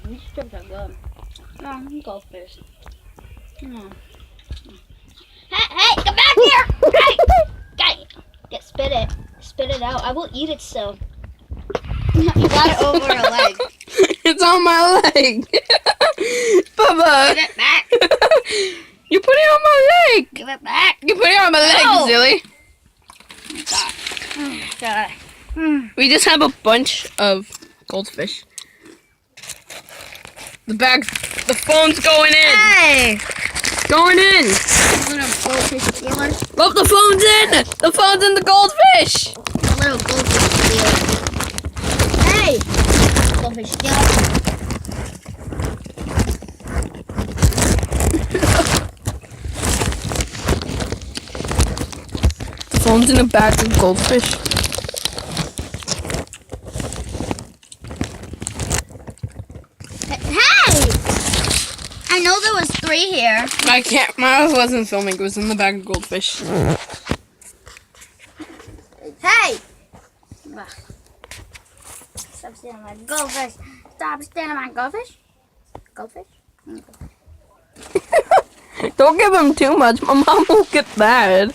These strips are good. No, goldfish. No. Hey, come back here! Hey! Get spit it out. I will eat it still. You got it over a leg. It's on my leg. Bubba. Give it back. You put it on my leg. Give it back. You put it on my leg, No. silly. God. We just have a bunch of goldfish. The phone's going in. Hey! Going in. Little goldfish stealer. Oh, the phone's in. The phone's in the goldfish. A little goldfish stealer. Hey! Goldfish stealer. The phone's in a bag of goldfish. Hey! I know there was 3 here. I can't. My wasn't filming. It was in the bag of goldfish. Hey! Stop stealing my goldfish. Stop stealing my goldfish. Goldfish? Don't give him too much. My mom will get mad.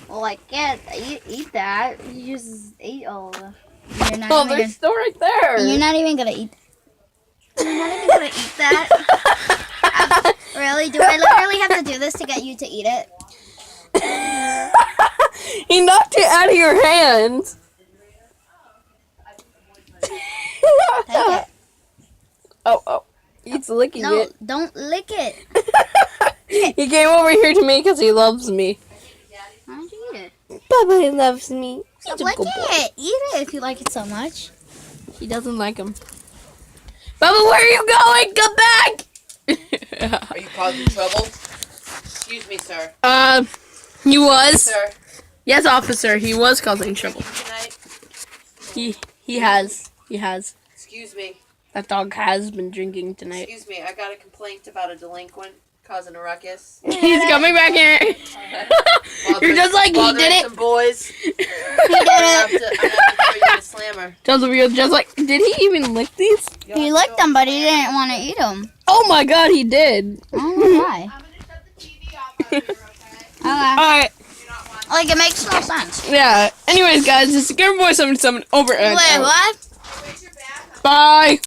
Well, I can't eat that. You just ate all of it. You're not Oh, even they're still right there. You're not even gonna eat. You're not even gonna eat that. Really? Do I literally have to do this to get you to eat it? He knocked it out of your hands. Take it. Oh. He's licking No, it. don't lick it. He came over here to me because he loves me. Why don't you eat it? Bubba loves me. Stop He's a licking good boy. it. Eat it if you like it so much. He doesn't like him. Bubba, where are you going? Come back! Are you causing trouble? Excuse me, sir. He was. Sir, Yes, officer. He was causing trouble. tonight? He has. Excuse me. That dog has been drinking tonight. Excuse me. I got a complaint about a delinquent causing a ruckus. He's coming back here. You're just like he Bothering did it. some boys. He did I'm it. gonna have to throw you in a slammer. Joseph, you're just like. Did he even lick these? He licked them, but he didn't want to eat them. Oh my God, he did. I don't know why. I'm gonna shut the TV off while you're okay. Okay. All right. Like, it makes no sense. Yeah. Anyways, guys, this is Gamer Boy 77 over and Wait, out. what? Where's your bag? Bye.